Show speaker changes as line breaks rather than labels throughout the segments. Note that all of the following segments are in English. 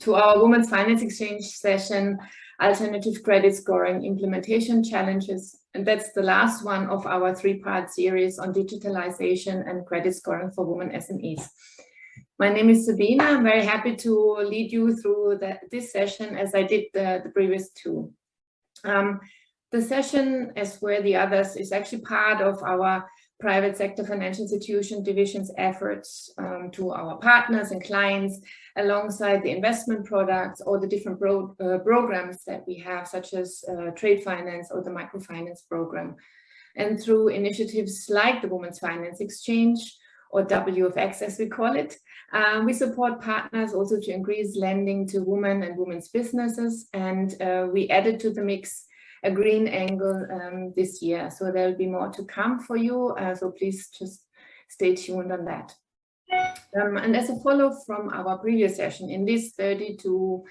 to our Women's Finance Exchange session, Alternative Credit Scoring Implementation Challenges. And that's the last one of our three-part series on digitalization and credit scoring for women SMEs. My name is Sabine. I'm very happy to lead you through this session as I did the previous two. The session, as were the others, is actually part of our private sector financial institution division's efforts to our partners and clients alongside the investment products or the different programs that we have, such as trade finance or the microfinance program. And through initiatives like the Women's Finance Exchange, or WFX as we call it, we support partners also to increase lending to women and women's businesses. And we added to the mix a green angle this year. So there will be more to come for you. So please just stay tuned on that. And as a follow from our previous session, in this 30 to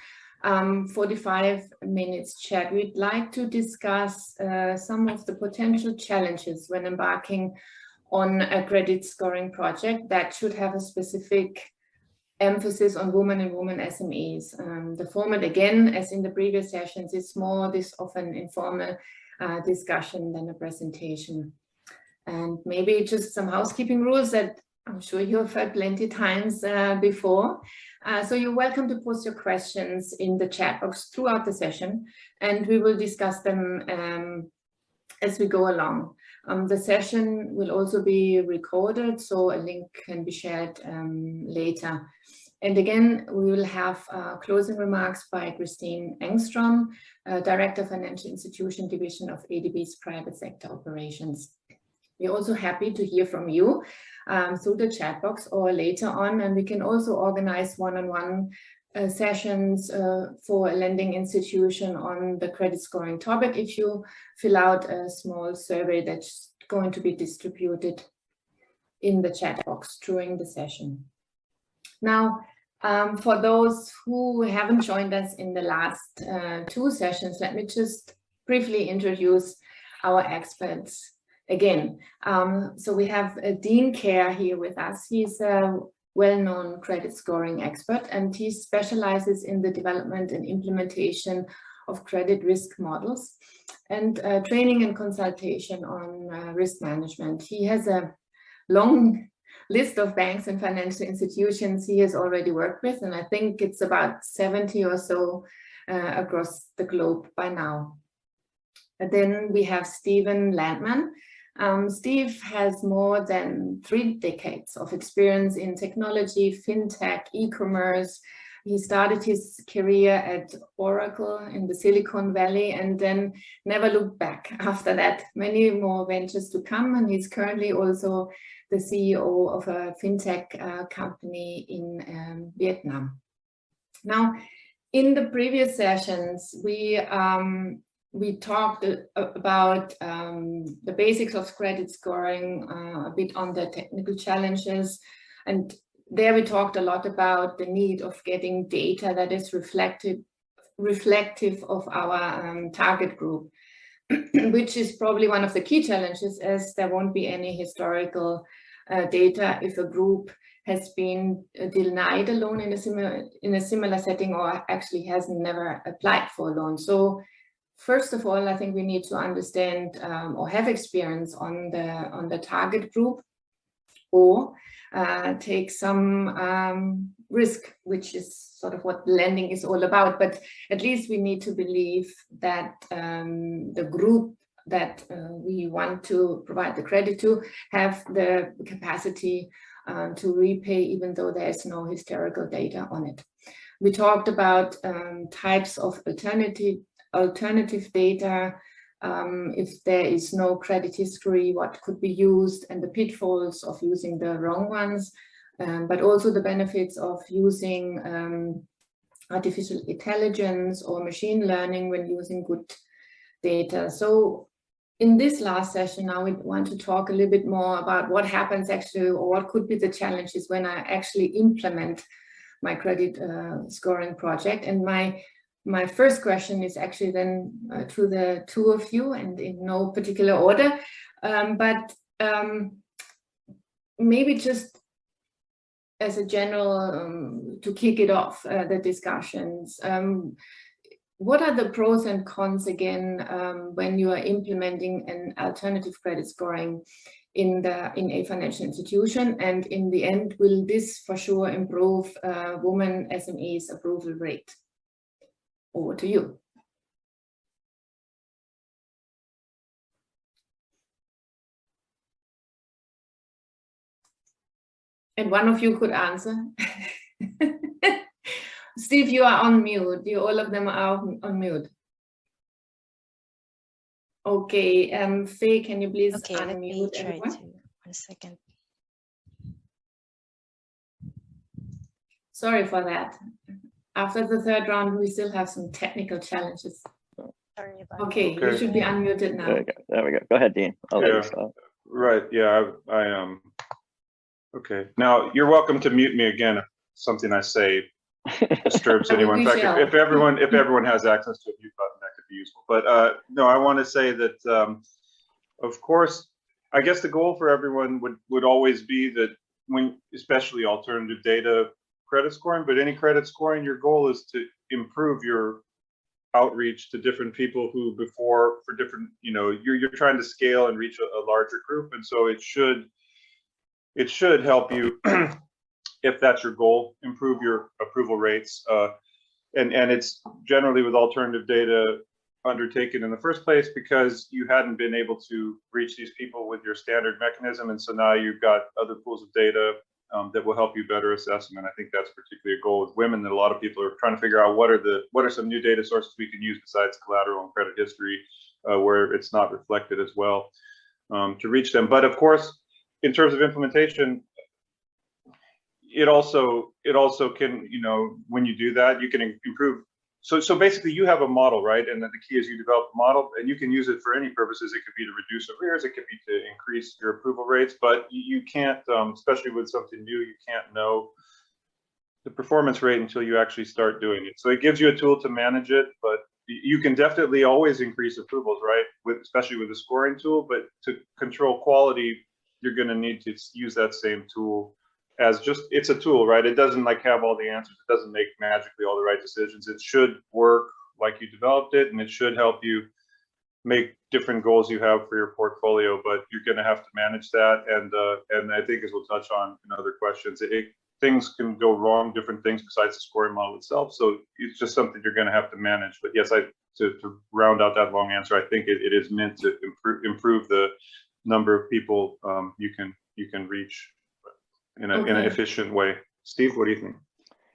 45 minutes chat, we'd like to discuss some of the potential challenges when embarking on a credit scoring project that should have a specific emphasis on women and women SMEs. The format, again, as in the previous sessions, is more this often informal discussion than a presentation. And maybe just some housekeeping rules that I'm sure you have heard plenty times before. So you're welcome to post your questions in the chat box throughout the session, and we will discuss them as we go along. The session will also be recorded, so a link can be shared later. And again, we will have closing remarks by Christine Engstrom, Director Financial Institution Division of ADB's Private Sector Operations. We're also happy to hear from you through the chat box or later on, and we can also organize one-on-one sessions for a lending institution on the credit scoring topic if you fill out a small survey that's going to be distributed in the chat box during the session. Now, for those who haven't joined us in the last two sessions, let me just briefly introduce our experts again. So we have Dean Kerr here with us. He's a well-known credit scoring expert, and he specializes in the development and implementation of credit risk models and training and consultation on risk management. He has a long list of banks and financial institutions he has already worked with, and I think it's about 70 or so across the globe by now. And then we have Stephen Lantman. Steve has more than 3 decades of experience in technology, fintech, e-commerce. He started his career at Oracle in the Silicon Valley and then never looked back after that. Many more ventures to come, and he's currently also the CEO of a fintech company in Vietnam. Now, in the previous sessions, we talked about the basics of credit scoring, a bit on the technical challenges, and there we talked a lot about the need of getting data that is reflective of our target group, which is probably one of the key challenges, as there won't be any historical data if a group has been denied a loan in a similar setting or actually has never applied for a loan. So first of all, I think we need to understand or have experience on the target group, or take some risk, which is sort of what lending is all about. But at least we need to believe that the group that we want to provide the credit to have the capacity to repay, even though there is no historical data on it. We talked about types of alternative data, if there is no credit history, what could be used, and the pitfalls of using the wrong ones, but also the benefits of using artificial intelligence or machine learning when using good data. So in this last session now, we want to talk a little bit more about what happens actually, or what could be the challenges when I actually implement my credit scoring project. And my first question is actually then to the two of you, and in no particular order, but maybe just as a general, to kick it off, the discussions, what are the pros and cons again when you are implementing an alternative credit scoring in a financial institution? And in the end, will this for sure improve women SMEs approval rate? Over to you. And one of you could answer. Steve, you are on mute. All of them are on mute. Okay, Faye, can you please
unmute
let me try
everyone? 1 second.
Sorry for that. After the third round, we still have some technical challenges.
Sorry about
okay, you should be unmuted now.
There we go. Go ahead, Dean. I'll let you start.
Right. Yeah. I Okay. Now you're welcome to mute me again if something I say disturbs anyone. In fact, if everyone has access to a mute button, that could be useful. But no, I want to say that of course, I guess the goal for everyone would always be that especially alternative data credit scoring, but any credit scoring, your goal is to improve your outreach to different people who before for different, you're trying to scale and reach a larger group, and so it should help you if that's your goal, improve your approval rates, and it's generally with alternative data undertaken in the first place because you hadn't been able to reach these people with your standard mechanism, and so now you've got other pools of data that will help you better assess them. And I think that's particularly a goal with women, that a lot of people are trying to figure out what are some new data sources we can use besides collateral and credit history, where it's not reflected as well, to reach them. But of course, in terms of implementation, it also can, when you do that, you can improve. So basically you have a model, right? And then the key is you develop a model and you can use it for any purposes. It could be to reduce arrears, it could be to increase your approval rates, but you can't, especially with something new, you can't know the performance rate until you actually start doing it. So it gives you a tool to manage it, but you can definitely always increase approvals, right? Especially with the scoring tool, but to control quality, you're going to need to use that same tool as it's a tool, right? It doesn't have all the answers. It doesn't make magically all the right decisions. It should work like you developed it, and it should help you make different goals you have for your portfolio, but you're going to have to manage that. And I think, as we'll touch on in other questions, things can go wrong, different things besides the scoring model itself. So it's just something you're going to have to manage. But yes, to round out that long answer, I think it is meant to improve the number of people you can reach in an efficient way. Steve, what do you think?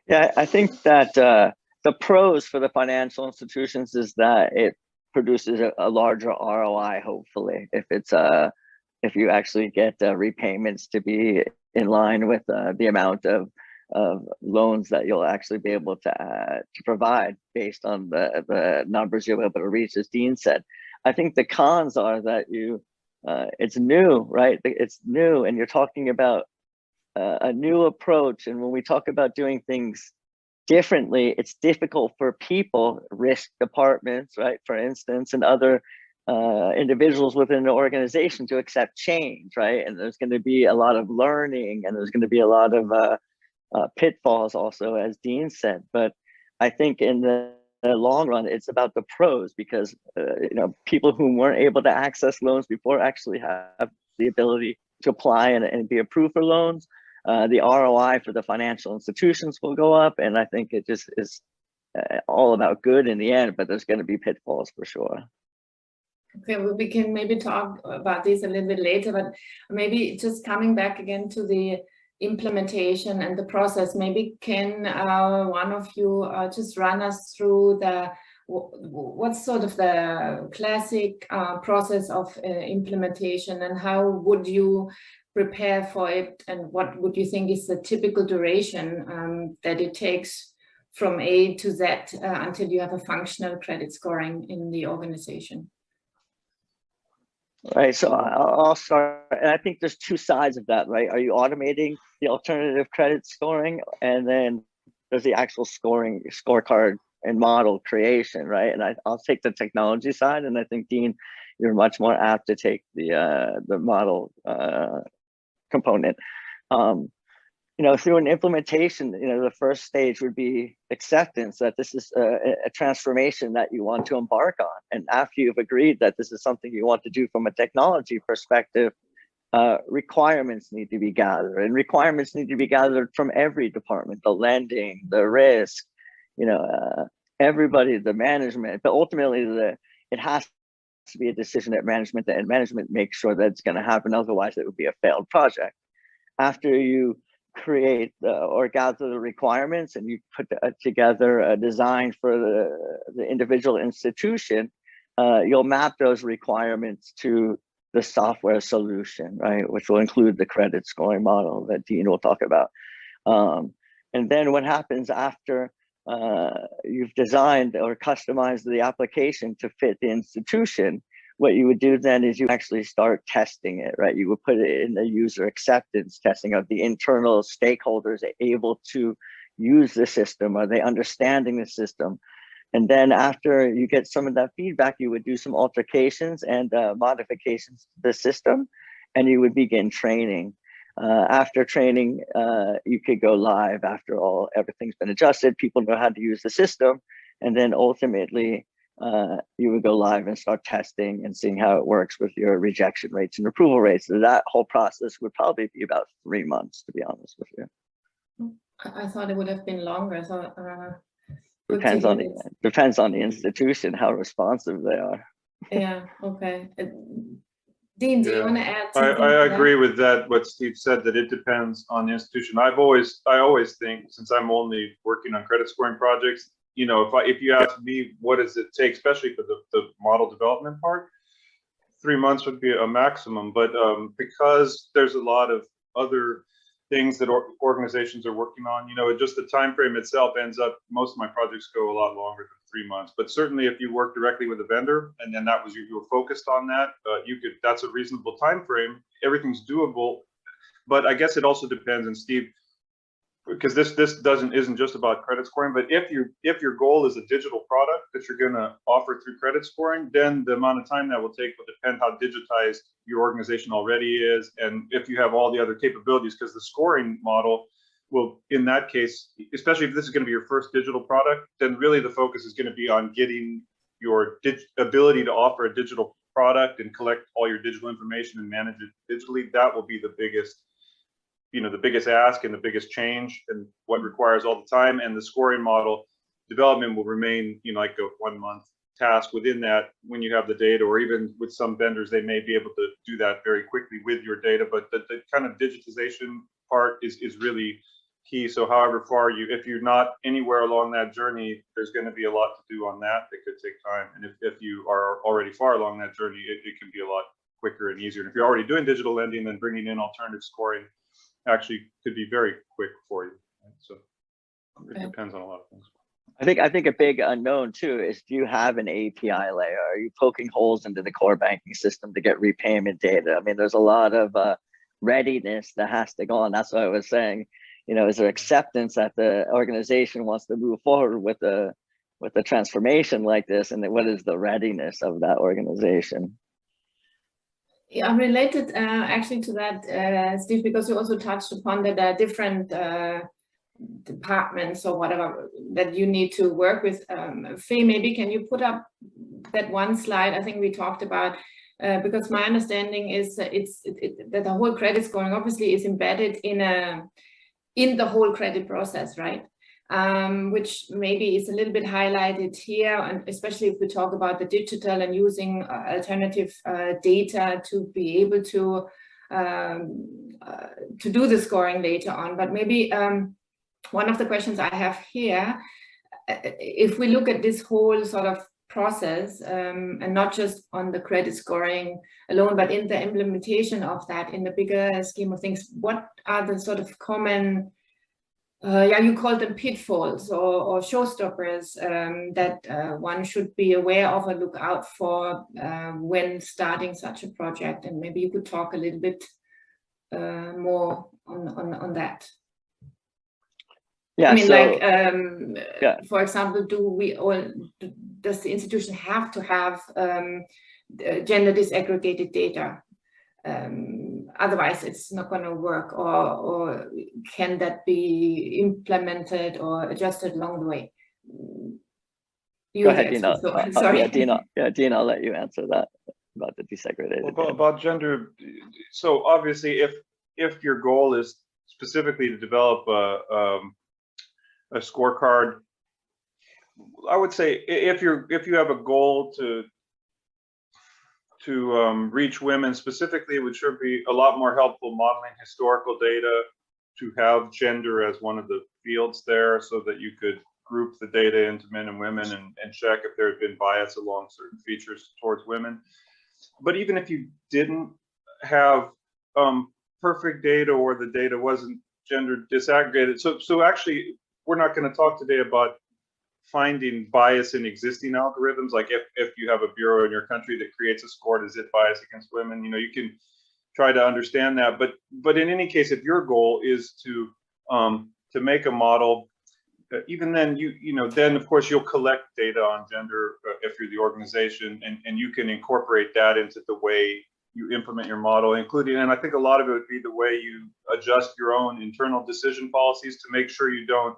Yeah, I think that the pros for the financial institutions is that it produces a larger ROI. Hopefully, if you actually get repayments to be in line with the amount of loans that you'll actually be able to provide based on the numbers you're able to reach, as Dean said. I think the cons are that it's new, right? It's new, and you're talking about a new approach. And when we talk about doing things differently, it's difficult for people, risk departments, right, for instance, and other individuals within the organization to accept change, right? And there's going to be a lot of learning, and there's going to be a lot of pitfalls also, as Dean said. But I think in the long run, it's about the pros, because people who weren't able to access loans before actually have the ability to apply and be approved for loans. The ROI for the financial institutions will go up, and I think it just is all about good in the end, but there's going to be pitfalls for sure.
Okay, well, we can maybe talk about this a little bit later, but maybe just coming back again to the implementation and the process, maybe can one of you just run us through what's sort of the classic process of implementation, and how would you prepare for it, and what would you think is the typical duration that it takes from A to Z until you have a functional credit scoring in the organization?
Right, so I'll start, and I think there's two sides of that, right? Are you automating the alternative credit scoring, and then there's the actual scorecard and model creation, right? And I'll take the technology side, and I think, Dean, you're much more apt to take the model component. through an implementation, the first stage would be acceptance that this is a transformation that you want to embark on. And after you've agreed that this is something you want to do from a technology perspective, requirements need to be gathered, and requirements need to be gathered from every department, the lending, the risk, everybody, the management, but ultimately it has to be a decision that management makes sure that it's going to happen. Otherwise it would be a failed project. After you create or gather the requirements and you put together a design for the individual institution, you'll map those requirements to the software solution, right, which will include the credit scoring model that Dean will talk about. And then what happens after you've designed or customized the application to fit the institution, what you would do then is you actually start testing it, right? You would put it in the user acceptance testing of the internal stakeholders able to use the system. Are they understanding the system? And then after you get some of that feedback, you would do some alterations and modifications to the system, and you would begin training. After training, you could go live after everything's been adjusted, people know how to use the system, and then ultimately you would go live and start testing and seeing how it works with your rejection rates and approval rates. So that whole process would probably be about 3 months, to be honest with you.
I thought it would have been longer. So
depends on the institution, how responsive they are.
Yeah. Okay. Dean, do you want to add something?
I agree with that. What Steve said, that it depends on the institution. I always think, since I'm only working on credit scoring projects, if you ask me, what does it take, especially for the model development part, 3 months would be a maximum. But because there's a lot of other things that organizations are working on, just the time frame itself ends up, most of my projects go a lot longer than 3 months. But certainly if you work directly with a vendor and then that was you were focused on that, that's a reasonable time frame. Everything's doable. But I guess it also depends, and Steve, because this isn't just about credit scoring, but if your goal is a digital product that you're going to offer through credit scoring, then the amount of time that will take will depend how digitized your organization already is, and if you have all the other capabilities, because the scoring model will, in that case, especially if this is going to be your first digital product, then really the focus is going to be on getting your ability to offer a digital product and collect all your digital information and manage it digitally. That will be the biggest ask and the biggest change, and what requires all the time. And the scoring model development will remain, like a 1 month task within that when you have the data, or even with some vendors, they may be able to do that very quickly with your data. But the kind of digitization part is really key. So however far if you're not anywhere along that journey, there's going to be a lot to do on that. That could take time. And if you are already far along that journey, it can be a lot quicker and easier. And if you're already doing digital lending, then bringing in alternative scoring actually could be very quick for you. Right? So it depends on a lot of things.
I think a big unknown too is, do you have an API layer? Are you poking holes into the core banking system to get repayment data? I mean, there's a lot of readiness that has to go on. That's what I was saying. Is there acceptance that the organization wants to move forward with a transformation like this, and what is the readiness of that organization?
Yeah, related actually to that, Steve, because you also touched upon that there are different departments or whatever that you need to work with. Faye, maybe can you put up that one slide I think we talked about, because my understanding is that that the whole credit scoring obviously is embedded in the whole credit process, right? Which maybe is a little bit highlighted here, and especially if we talk about the digital and using alternative data to be able to do the scoring later on. But maybe one of the questions I have here, if we look at this whole sort of process, and not just on the credit scoring alone, but in the implementation of that in the bigger scheme of things, what are the sort of common you call them pitfalls or showstoppers that one should be aware of or look out for when starting such a project? And maybe you could talk a little bit more on that.
Yeah,
I mean, for example, does the institution have to have gender disaggregated data? otherwise it's not going to work, or can that be implemented or adjusted along the way?
Go ahead, Dina.
Sorry.
Dina, I'll let you answer that about the desegregated.
Well, about gender, so obviously if your goal is specifically to develop a scorecard, I would say if you have a goal to reach women specifically, it would sure be a lot more helpful modeling historical data to have gender as one of the fields there, so that you could group the data into men and women and check if there had been bias along certain features towards women. But even if you didn't have perfect data, or the data wasn't gender disaggregated, so actually we're not going to talk today about finding bias in existing algorithms. Like if you have a bureau in your country that creates a score, does it bias against women? You know, you can try to understand that. But in any case, if your goal is to make a model, even then then of course you'll collect data on gender if you're the organization, and you can incorporate that into the way you implement your model, including, and I think a lot of it would be the way you adjust your own internal decision policies to make sure you don't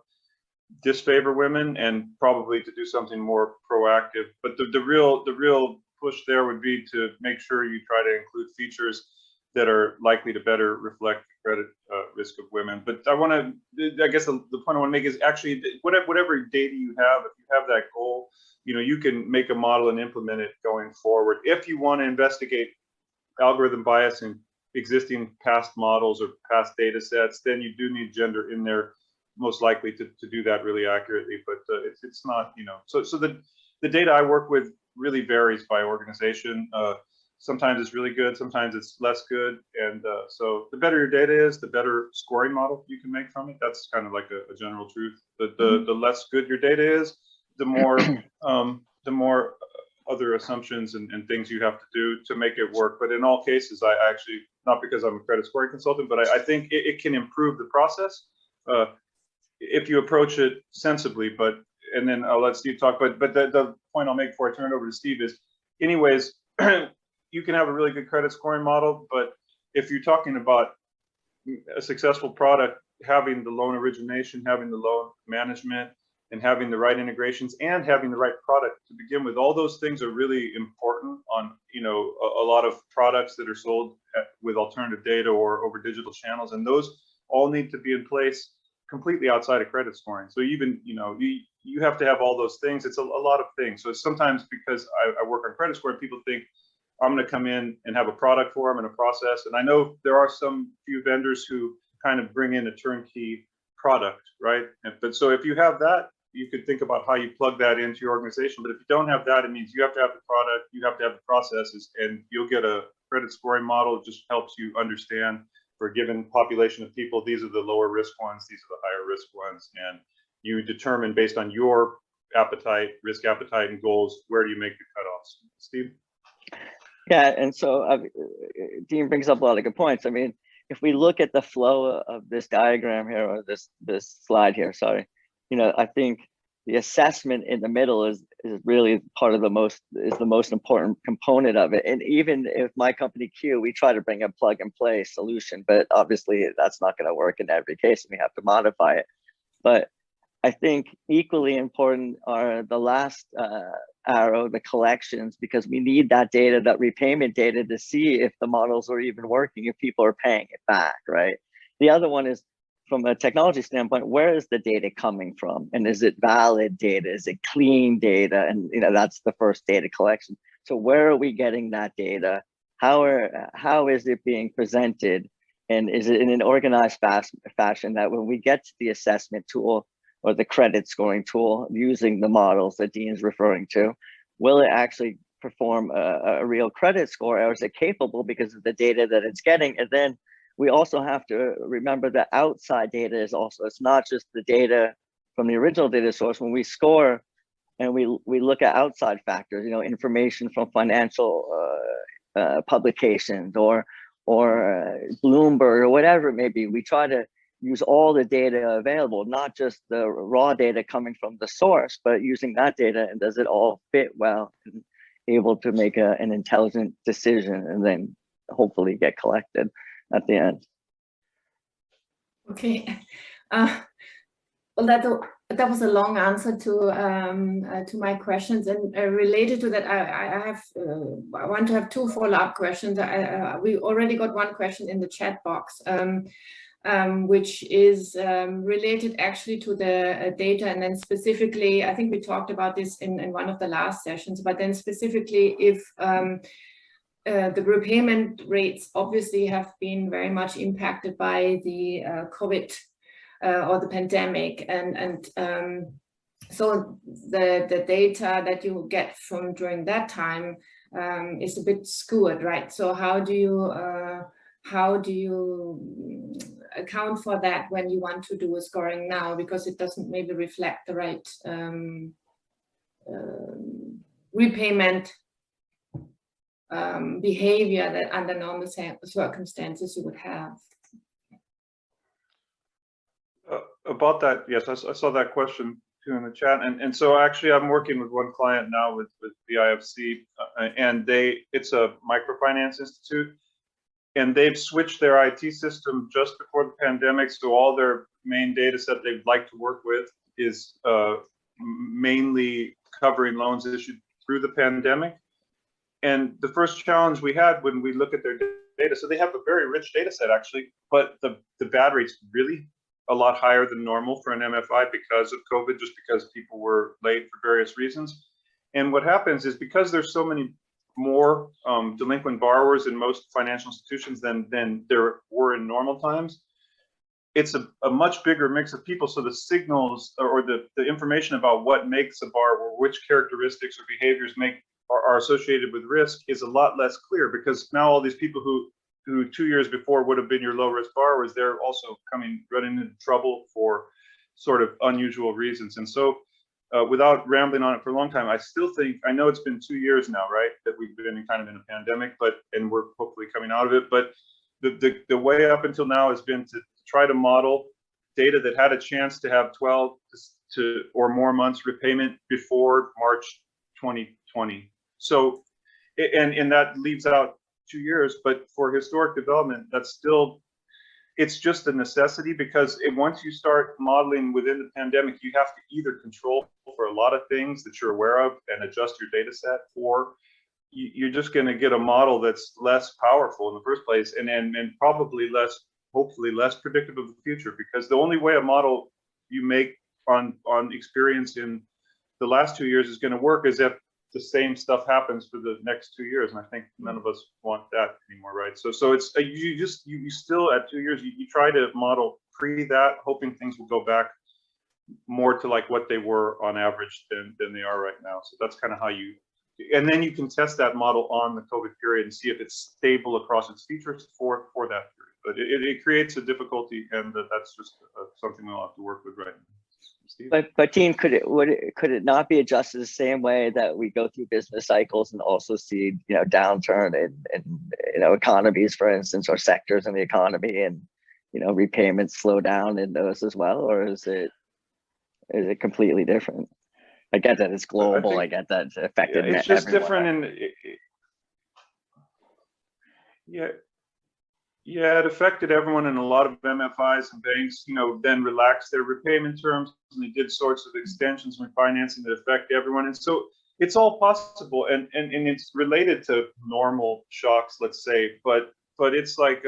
disfavor women, and probably to do something more proactive. But the real push there would be to make sure you try to include features that are likely to better reflect the credit risk of women. But I guess the point I want to make is actually whatever data you have, if you have that goal, you can make a model and implement it going forward. If you want to investigate algorithm bias in existing past models or past data sets, then you do need gender in there, most likely to do that really accurately. But it's not, so the data I work with really varies by organization. Sometimes it's really good, sometimes it's less good, and so the better your data is, the better scoring model you can make from it. That's kind of like a general truth. The less good your data is, the more other assumptions and things you have to do to make it work. But in all cases, I actually, not because I'm a credit scoring consultant, but I think it can improve the process if you approach it sensibly. And then I'll let Steve talk. But the point I'll make before I turn it over to Steve is, anyways, you can have a really good credit scoring model, but if you're talking about a successful product, having the loan origination, having the loan management, and having the right integrations, and having the right product to begin with, all those things are really important on a lot of products that are sold with alternative data or over digital channels, and those all need to be in place completely outside of credit scoring. So even you have to have all those things. It's a lot of things. So sometimes, because I work on credit scoring, people think I'm going to come in and have a product for them and a process. And I know there are some few vendors who kind of bring in a turnkey product, right? But so if you have that, you could think about how you plug that into your organization. But if you don't have that, it means you have to have the product, you have to have the processes, and you'll get a credit scoring model. It just helps you understand, for a given population of people, these are the lower risk ones, these are the higher risk ones. And you determine, based on your appetite, risk appetite, and goals, where do you make the cutoffs? Steve?
Yeah, and so Dean brings up a lot of good points. I mean, if we look at the flow of this diagram here, or this slide here, sorry, I think the assessment in the middle is really part of the most important component of it. And even if my company Q, we try to bring a plug and play solution, but obviously that's not going to work in every case, and we have to modify it. But I think equally important are the last arrow, the collections, because we need that data, that repayment data, to see if the models are even working, if people are paying it back, right? The other one is, from a technology standpoint, where is the data coming from? And is it valid data? Is it clean data? And that's the first data collection. So where are we getting that data? How is it being presented? And is it in an organized fashion that when we get to the assessment tool or the credit scoring tool using the models that Dean's referring to, will it actually perform a real credit score, or is it capable because of the data that it's getting? And then we also have to remember that outside data is also, it's not just the data from the original data source. When we score and we look at outside factors, information from financial publications or Bloomberg or whatever it may be, we try to use all the data available, not just the raw data coming from the source, but using that data, and does it all fit well and able to make an intelligent decision and then hopefully get collected. at the end.
Okay. Well, that was a long answer to my questions, and related to that, I want to have two follow-up questions. We already got one question in the chat box, which is related actually to the data, and then specifically, I think we talked about this in one of the last sessions, but then specifically if the repayment rates obviously have been very much impacted by the COVID or the pandemic, and so the data that you get from during that time is a bit skewed, right? So how do you account for that when you want to do a scoring now, because it doesn't maybe reflect the right repayment behavior that under normal circumstances you would have?
About that, yes, I saw that question too in the chat, and so actually I'm working with one client now with the IFC, and it's a microfinance institute, and they've switched their IT system just before the pandemic, so all their main data set they'd like to work with is mainly covering loans issued through the pandemic. And the first challenge we had when we look at their data, so they have a very rich data set actually, but the bad rate's really a lot higher than normal for an MFI because of COVID, just because people were late for various reasons. And what happens is because there's so many more delinquent borrowers in most financial institutions than there were in normal times, it's a much bigger mix of people. So the signals or the information about what makes a borrower, which characteristics or behaviors are associated with risk is a lot less clear, because now all these people who 2 years before would have been your low risk borrowers, they're also running into trouble for sort of unusual reasons. And so without rambling on it for a long time, I know it's been 2 years now, right, that we've been kind of in a pandemic, and we're hopefully coming out of it. But the way up until now has been to try to model data that had a chance to have 12 or more months repayment before March 2020. So, and that leaves out 2 years, but for historic development, it's just a necessity, because once you start modeling within the pandemic, you have to either control for a lot of things that you're aware of and adjust your data set, or you're just going to get a model that's less powerful in the first place, and probably hopefully less predictive of the future, because the only way a model you make on experience in the last 2 years is going to work is if the same stuff happens for the next 2 years, and I think none of us want that anymore, right? So it's you still at 2 years you try to model pre that, hoping things will go back more to like what they were on average than they are right now. So that's kind of how and then you can test that model on the COVID period and see if it's stable across its features for that period. But it creates a difficulty, and that's just something we'll have to work with right now.
But Dean, could it not be adjusted the same way that we go through business cycles and also see downturn in economies, for instance, or sectors in the economy, and repayments slow down in those as well, or is it completely different? I get that it's global. I get that it's affected.
It's just different, Yeah, it affected everyone, and a lot of MFIs and banks, then relaxed their repayment terms, and they did sorts of extensions and refinancing that affect everyone. And so it's all possible, and it's related to normal shocks, let's say. But it's like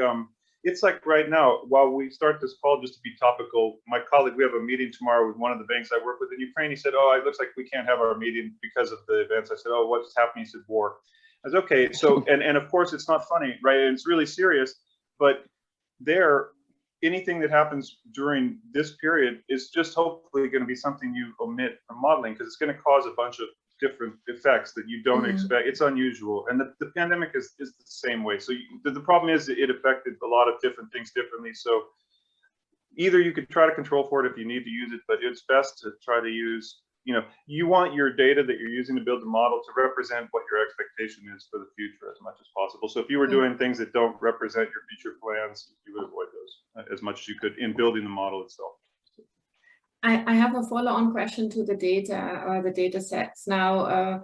right now, while we start this call, just to be topical, my colleague, we have a meeting tomorrow with one of the banks I work with in Ukraine. He said, "Oh, it looks like we can't have our meeting because of the events." I said, "Oh, what's happening?" He said, "War." I said, "Okay." So and of course it's not funny, right? And it's really serious. But anything that happens during this period is just hopefully going to be something you omit from modeling, because it's going to cause a bunch of different effects that you don't expect. It's unusual. And the pandemic is the same way. So the problem is it affected a lot of different things differently. So either you could try to control for it if you need to use it, but it's best to try to use, you want your data that you're using to build the model to represent what your expectation is for the future as much as possible. So if you were doing things that don't represent your future plans, you would avoid those as much as you could in building the model itself.
I have a follow-on question to the data or the data sets. Now,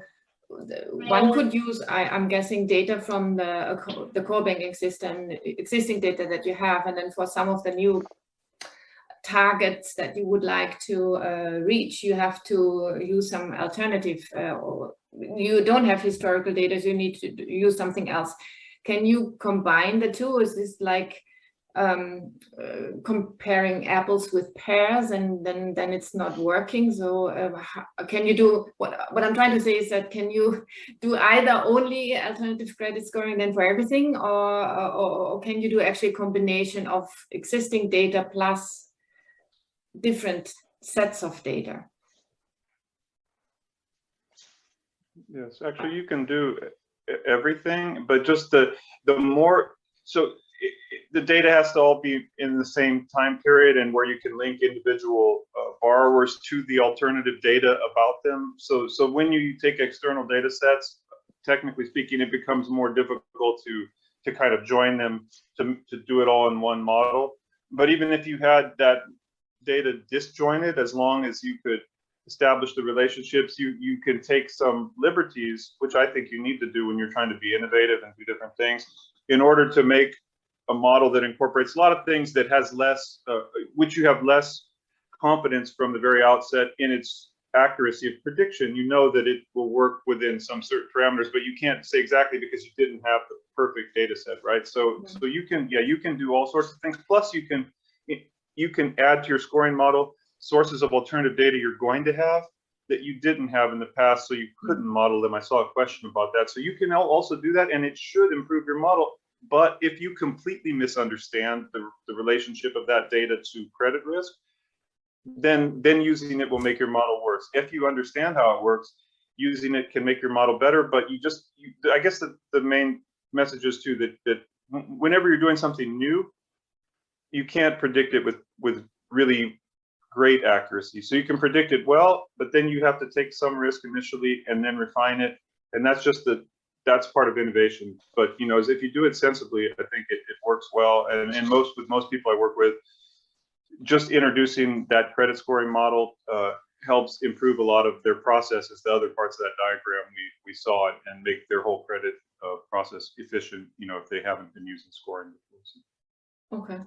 one could use, I'm guessing, data from the core banking system, existing data that you have, and then for some of the new targets that you would like to reach, you have to use some alternative, or you don't have historical data, so you need to use something else. Can you combine the two? Is this like comparing apples with pears, and then it's not working? So can you do, what I'm trying to say is that, can you do either only alternative credit scoring then for everything, or can you do actually a combination of existing data plus different sets of data?
Yes, actually you can do everything, but just the more, so the data has to all be in the same time period, and where you can link individual borrowers to the alternative data about them. So when you take external data sets, technically speaking, it becomes more difficult to kind of join them to do it all in one model. But even if you had that data disjointed, as long as you could establish the relationships, you can take some liberties, which I think you need to do when you're trying to be innovative and do different things, in order to make a model that incorporates a lot of things, that has less, which you have less confidence from the very outset in its accuracy of prediction. You know that it will work within some certain parameters, but you can't say exactly because you didn't have the perfect data set, right? So you can, you can do all sorts of things. Plus you can add to your scoring model sources of alternative data you're going to have that you didn't have in the past, so you couldn't model them. I saw a question about that. So you can also do that, and it should improve your model. But if you completely misunderstand the relationship of that data to credit risk, then using it will make your model worse. If you understand how it works, using it can make your model better. But I guess the main message is too that whenever you're doing something new, you can't predict it with really great accuracy. So you can predict it well, but then you have to take some risk initially and then refine it. And that's part of innovation. But as if you do it sensibly, I think it works well. And with most people I work with, just introducing that credit scoring model helps improve a lot of their processes, the other parts of that diagram we saw, and make their whole credit process efficient, if they haven't been using scoring before.
Okay,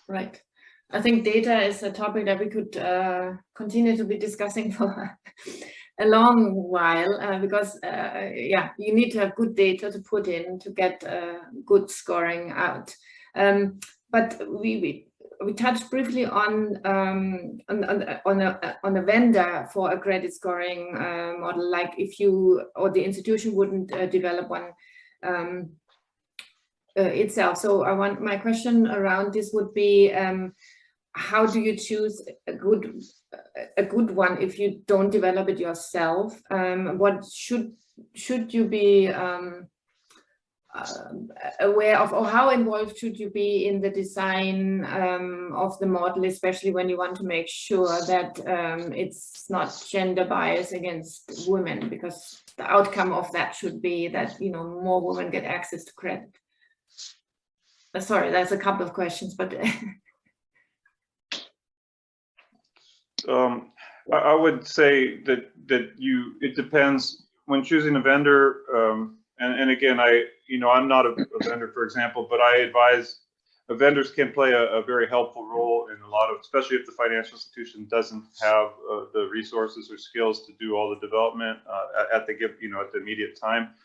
right. I think data is a topic that we could continue to be discussing for a long while, because you need to have good data to put in to get good scoring out. But we touched briefly on a vendor for a credit scoring model, like if you or the institution wouldn't develop one itself. So my question around this would be, how do you choose a good one if you don't develop it yourself? What should you be aware of, or how involved should you be in the design of the model, especially when you want to make sure that it's not gender bias against women, because the outcome of that should be that more women get access to credit. Sorry, that's a couple of questions, but
I would say that it depends when choosing a vendor. And again, I'm not a vendor, for example, but I advise vendors can play a very helpful role in a lot of, especially if the financial institution doesn't have the resources or skills to do all the development at the immediate time.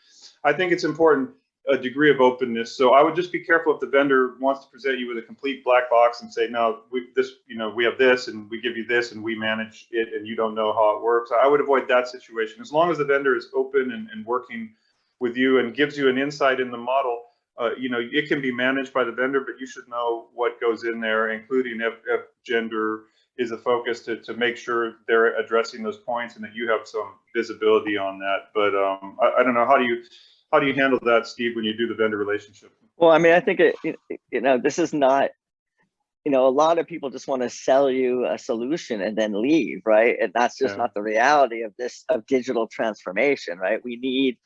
I think it's important a degree of openness. So I would just be careful if the vendor wants to present you with a complete black box and say, no, we have this and we give you this and we manage it and you don't know how it works. I would avoid that situation. As long as the vendor is open and working with you and gives you an insight in the model, it can be managed by the vendor, but you should know what goes in there, including if gender is a focus, to make sure they're addressing those points and that you have some visibility on that. But I don't know, how do you handle that, Steve, when you do the vendor relationship?
Well, I mean, I think this is not, a lot of people just want to sell you a solution and then leave, right? And that's just not the reality of digital transformation, right? We need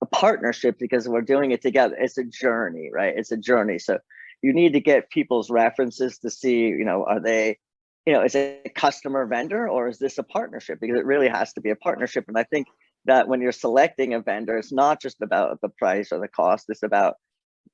a partnership because we're doing it together. It's a journey, right? It's a journey. So you need to get people's references to see, are they, is it a customer vendor or is this a partnership? Because it really has to be a partnership. And I think that when you're selecting a vendor, it's not just about the price or the cost, it's about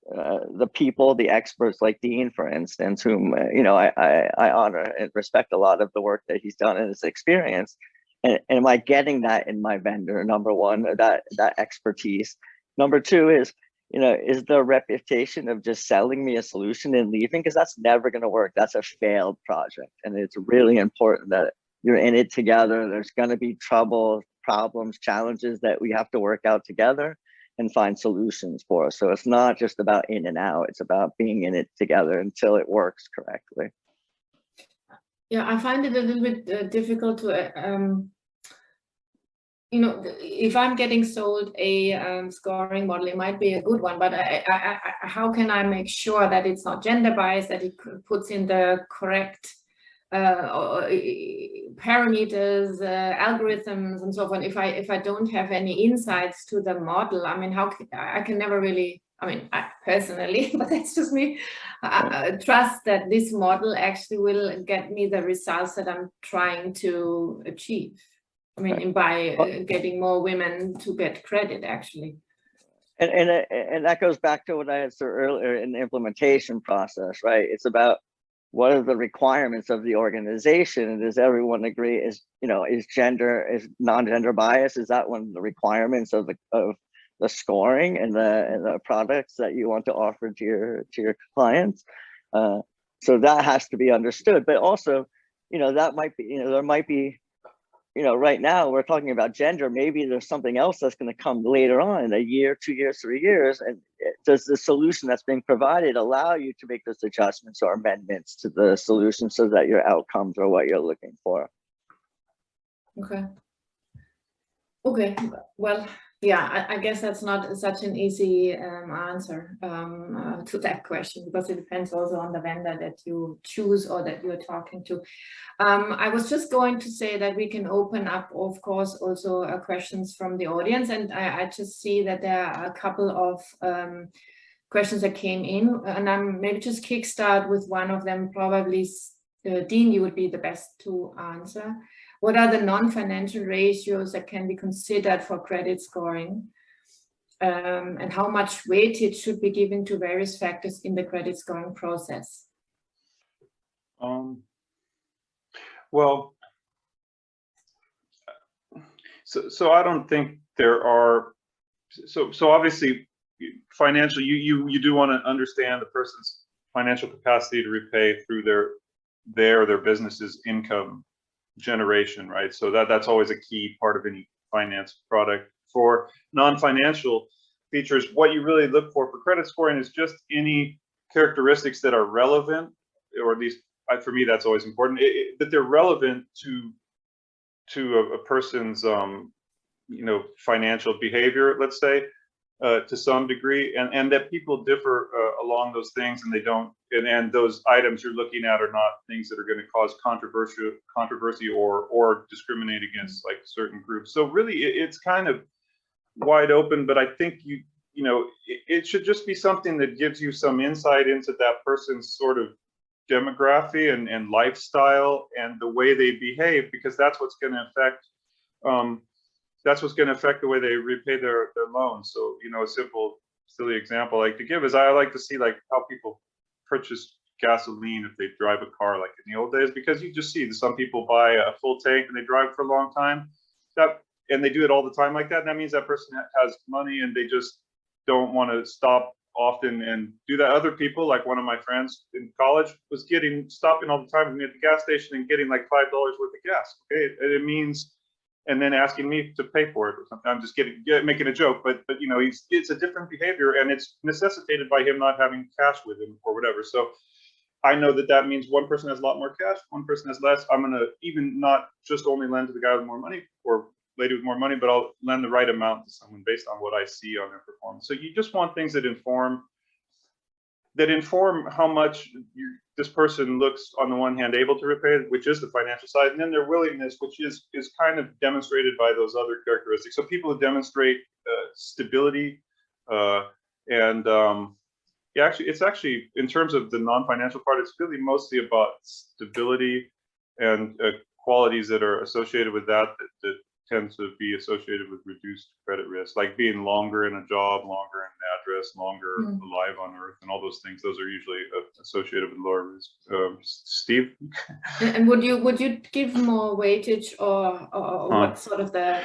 the people, the experts like Dean, for instance, whom I honor and respect a lot of the work that he's done and his experience. And am I getting that in my vendor? Number one, that expertise. Number two is, is the reputation of just selling me a solution and leaving? Because that's never going to work. That's a failed project, and it's really important that you're in it together. There's going to be trouble, problems, challenges that we have to work out together and find solutions for. So it's not just about in and out, it's about being in it together until it works correctly.
Yeah, I find it a little bit difficult to, if I'm getting sold a scoring model, it might be a good one, but how can I make sure that it's not gender biased, that it puts in the correct parameters, algorithms, and so on? If I don't have any insights to the model, I mean, I can never really, I personally, but that's just me, trust that this model actually will get me the results that I'm trying to achieve. I mean, by getting more women to get credit, actually.
And that goes back to what I had said earlier in the implementation process, right? It's about what are the requirements of the organization, and does everyone agree? Is non-gender bias? Is that one of the requirements of the scoring and the products that you want to offer to your clients? So that has to be understood. But also, that might be, there might be, right now we're talking about gender. Maybe there's something else that's going to come later on in a year, 2 years, 3 years. And does the solution that's being provided allow you to make those adjustments or amendments to the solution so that your outcomes are what you're looking for?
Okay. Well, yeah, I guess that's not such an easy answer to that question, because it depends also on the vendor that you choose or that you're talking to. I was just going to say that we can open up, of course, also questions from the audience, and I just see that there are a couple of questions that came in, and I'm maybe just kickstart with one of them. Probably Dean, you would be the best to answer. What are the non-financial ratios that can be considered for credit scoring? And how much weightage should be given to various factors in the credit scoring process?
Well, so I don't think there are, so obviously financial, you do want to understand the person's financial capacity to repay through their business's income generation, right? So that's always a key part of any finance product. For non-financial features, what you really look for credit scoring is just any characteristics that are relevant, or at least for me that's always important, that they're relevant to a person's financial behavior, let's say, to some degree, and that people differ along those things, and they don't, and those items you're looking at are not things that are going to cause controversy or discriminate against like certain groups. So really, it's kind of wide open, but I think it should just be something that gives you some insight into that person's sort of demography and lifestyle and the way they behave, because that's what's going to affect the way they repay their loans. So, a simple, silly example I like to give is I like to see like how people purchase gasoline if they drive a car like in the old days, because you just see some people buy a full tank and they drive for a long time, and they do it all the time like that. And that means that person has money and they just don't want to stop often and do that. Other people, like one of my friends in college, was stopping all the time with me at the gas station and getting like $5 worth of gas. Okay, it means, and then asking me to pay for it or something. I'm just making a joke, but it's a different behavior, and it's necessitated by him not having cash with him or whatever. So I know that means one person has a lot more cash, one person has less. I'm gonna even not just only lend to the guy with more money or lady with more money, but I'll lend the right amount to someone based on what I see on their performance. So you just want things that inform how much this person looks, on the one hand, able to repay, which is the financial side, and then their willingness, which is kind of demonstrated by those other characteristics. So people who demonstrate stability it's actually, in terms of the non-financial part, it's really mostly about stability and qualities that are associated with that tend to be associated with reduced credit risk, like being longer in a job, longer in an address, longer alive on Earth, and all those things. Those are usually associated with lower risk. Steve?
And would you give more weightage, or what sort of the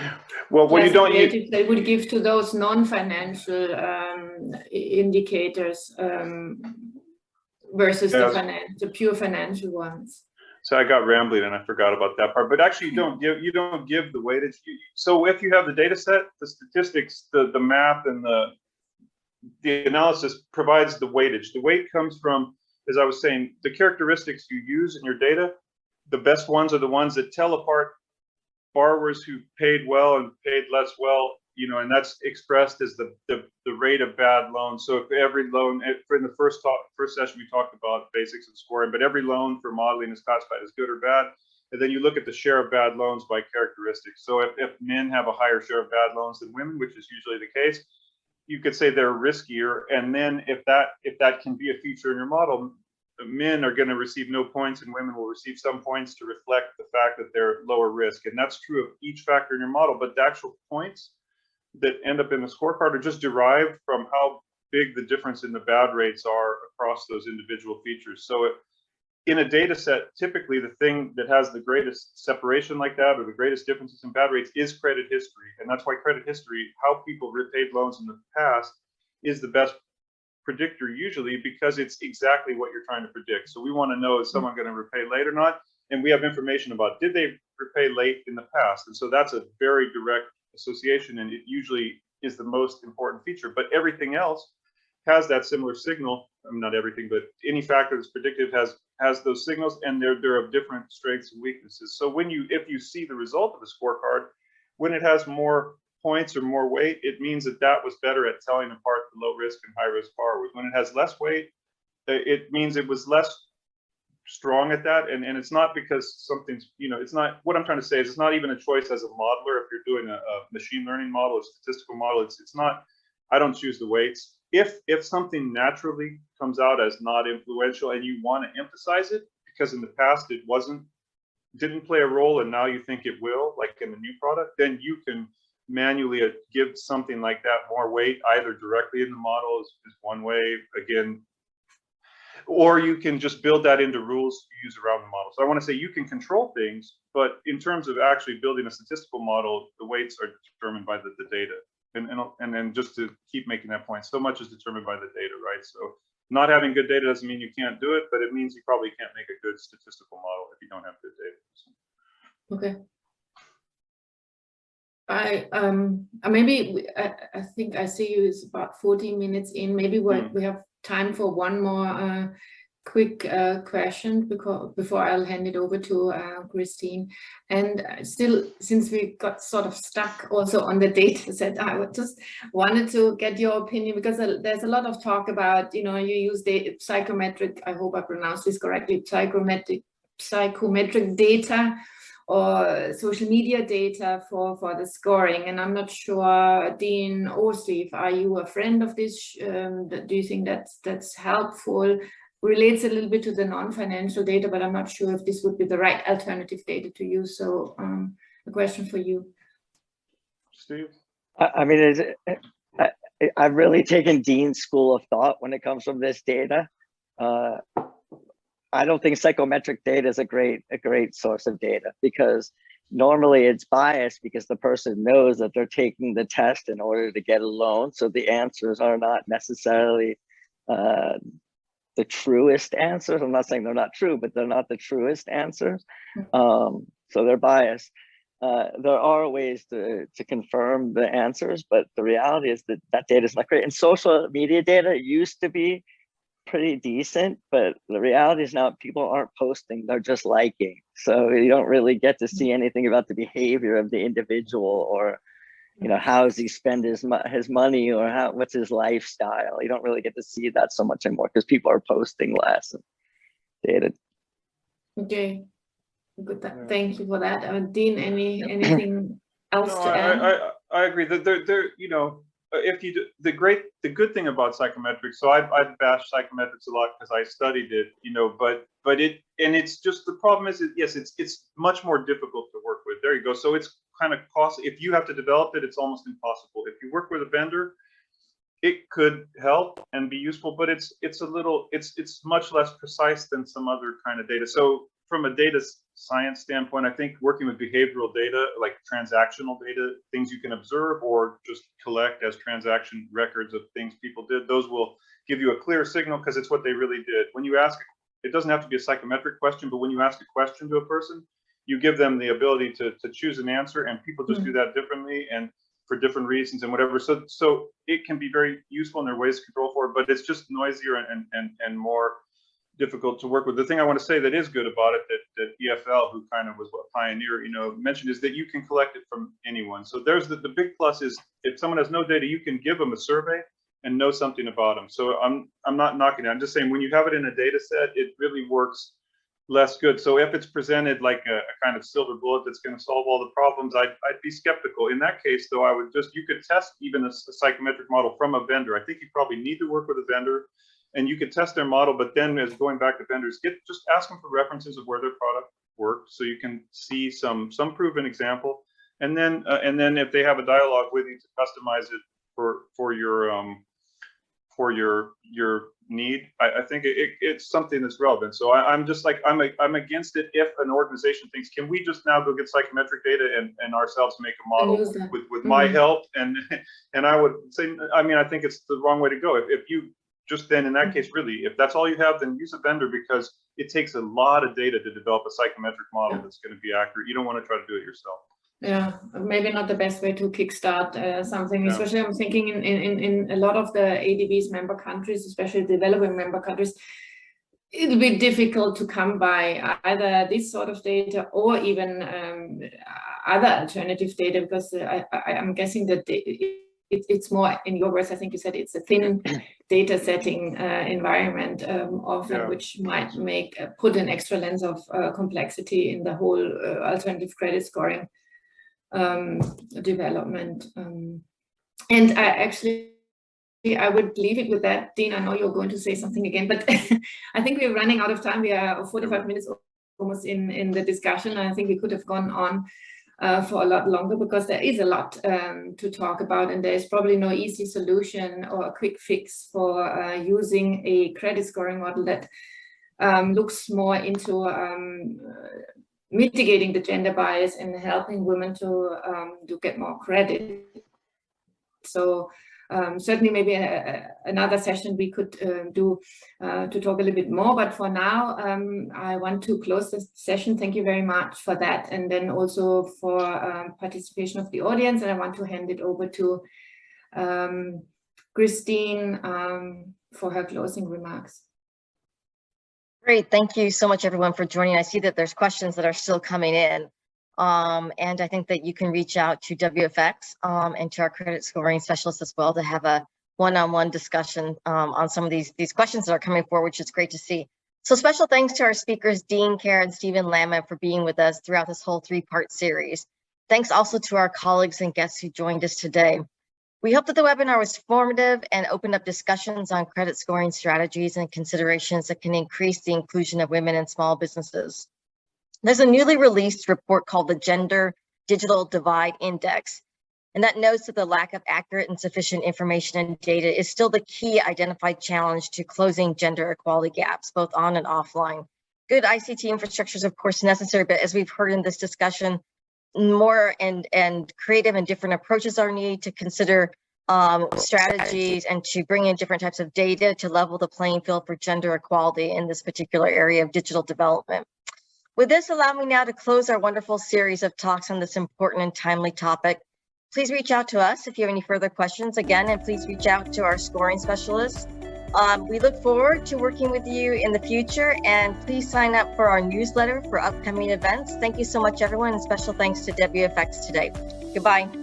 what you don't
weightage they would give to those non-financial indicators versus the pure financial ones?
So I got rambling and I forgot about that part. But actually, you don't give the weightage. So if you have the data set, the statistics, the math, and the analysis provides the weightage. The weight comes from, as I was saying, the characteristics you use in your data. The best ones are the ones that tell apart borrowers who paid well and paid less well. And that's expressed as the rate of bad loans. So if every loan, in the first session we talked about basics of scoring, but every loan for modeling is classified as good or bad, and then you look at the share of bad loans by characteristics. So if men have a higher share of bad loans than women, which is usually the case, you could say they're riskier. And then if that can be a feature in your model, men are going to receive no points and women will receive some points to reflect the fact that they're lower risk. And that's true of each factor in your model, but the actual points that end up in the scorecard are just derived from how big the difference in the bad rates are across those individual features. So in a data set, typically the thing that has the greatest separation like that, or the greatest differences in bad rates, is credit history. And that's why credit history, how people repaid loans in the past, is the best predictor usually, because it's exactly what you're trying to predict. So we want to know, is someone going to repay late or not? And we have information about, did they repay late in the past? And so that's a very direct association, and it usually is the most important feature. But everything else has that similar signal. Not everything, but any factor that's predictive has those signals, and they're of different strengths and weaknesses. So if you see the result of the scorecard, when it has more points or more weight, it means that was better at telling apart the low risk and high risk borrowers. When it has less weight, it means it was less strong at that, and it's not because something's, it's not, what I'm trying to say is, it's not even a choice as a modeler. If you're doing a machine learning model, a statistical model, it's not, I don't choose the weights. If something naturally comes out as not influential and you want to emphasize it because in the past it didn't play a role and now you think it will, like in the new product, then you can manually give something like that more weight, either directly in the model is one way, again, or you can just build that into rules you use around the model. So I want to say you can control things, but in terms of actually building a statistical model, the weights are determined by the data. And then just to keep making that point, so much is determined by the data, right? So not having good data doesn't mean you can't do it, but it means you probably can't make a good statistical model if you don't have good data.
Okay. I think I see you is about 14 minutes in. Maybe we have time for one more quick question before I'll hand it over to Christine. And still, since we got sort of stuck also on the data set, I just wanted to get your opinion, because there's a lot of talk about, you use the psychometric, I hope I pronounced this correctly, psychometric data or social media data for the scoring. And I'm not sure, Dean or Steve, are you a friend of this? Do you think that's helpful? Relates a little bit to the non-financial data, but I'm not sure if this would be the right alternative data to use. So a question for you.
Steve?
I mean, I've really taken Dean's school of thought when it comes from this data. I don't think psychometric data is a great source of data, because normally it's biased because the person knows that they're taking the test in order to get a loan. So the answers are not necessarily the truest answers. I'm not saying they're not true, but they're not the truest answers. So they're biased. There are ways to confirm the answers, but the reality is that data is not great. And social media data used to be pretty decent, but the reality is now people aren't posting, they're just liking. So you don't really get to see anything about the behavior of the individual, or how does he spend his money, or what's his lifestyle. You don't really get to see that so much anymore because people are posting less data.
Okay, good. Thank you for that. Dean, anything else to add?
I agree that there if you do, the good thing about psychometrics, so I've bashed psychometrics a lot because I studied it, but it's just, the problem is, yes, it's much more difficult to work with. There you go. So kind of costly. If you have to develop it, it's almost impossible. If you work with a vendor, it could help and be useful, but it's much less precise than some other kind of data. So from a data science standpoint, I think working with behavioral data, like transactional data, things you can observe or just collect as transaction records of things people did, those will give you a clear signal because it's what they really did. When you ask, it doesn't have to be a psychometric question, but when you ask a question to a person, you give them the ability to choose an answer, and people just do that differently and for different reasons and whatever. So it can be very useful, and there are ways to control for it, but it's just noisier and more difficult to work with. The thing I want to say that is good about it, that EFL, who kind of was what pioneer, mentioned, is that you can collect it from anyone. So there's the big plus is if someone has no data, you can give them a survey and know something about them. So I'm not knocking it. I'm just saying when you have it in a data set, it really works less good. So if it's presented like a kind of silver bullet that's going to solve all the problems, I'd be skeptical. In that case, though, you could test even a psychometric model from a vendor. I think you probably need to work with a vendor, and you could test their model, but then as going back to vendors, just ask them for references of where their product worked, so you can see some proven example, and then if they have a dialogue with you to customize it for your need, I think it's something that's relevant. So I'm just like, I'm against it if an organization thinks, can we just now go get psychometric data and ourselves make a model with my help? And I would say, I think it's the wrong way to go. If you just then in that case, really, if that's all you have, then use a vendor, because it takes a lot of data to develop a psychometric model that's going to be accurate. You don't want to try to do it yourself.
Yeah, maybe not the best way to kickstart something, especially I'm thinking in a lot of the ADB's member countries, especially developing member countries, it'll be difficult to come by either this sort of data or even other alternative data, because I'm guessing that it's more, in your words, I think you said it's a thin data setting environment often, which might put an extra lens of complexity in the whole alternative credit scoring development. And I would leave it with that. Dean, I know you're going to say something again, but I think we're running out of time. We are 45 minutes almost in the discussion. I think we could have gone on for a lot longer, because there is a lot to talk about, and there's probably no easy solution or a quick fix for using a credit scoring model that looks more into mitigating the gender bias and helping women to get more credit. So certainly maybe another session we could do to talk a little bit more, but for now I want to close the session. Thank you very much for that, and then also for participation of the audience, and I want to hand it over to Christine for her closing remarks.
Great, thank you so much everyone for joining. I see that there's questions that are still coming in. And I think that you can reach out to WFX and to our credit scoring specialists as well to have a one-on-one discussion on some of these questions that are coming forward, which is great to see. So special thanks to our speakers, Dean, Karen, Stephen, Lantman, for being with us throughout this whole three-part series. Thanks also to our colleagues and guests who joined us today. We hope that the webinar was formative and opened up discussions on credit scoring strategies and considerations that can increase the inclusion of women in small businesses. There's a newly released report called the Gender Digital Divide Index, and that notes that the lack of accurate and sufficient information and data is still the key identified challenge to closing gender equality gaps, both on and offline. Good ICT infrastructure is of course necessary, but as we've heard in this discussion, more and creative and different approaches are needed to consider strategies and to bring in different types of data to level the playing field for gender equality in this particular area of digital development. With this, allow me now to close our wonderful series of talks on this important and timely topic. Please reach out to us if you have any further questions again, and please reach out to our scoring specialists. We look forward to working with you in the future, and please sign up for our newsletter for upcoming events. Thank you so much, everyone, and special thanks to WFX today. Goodbye.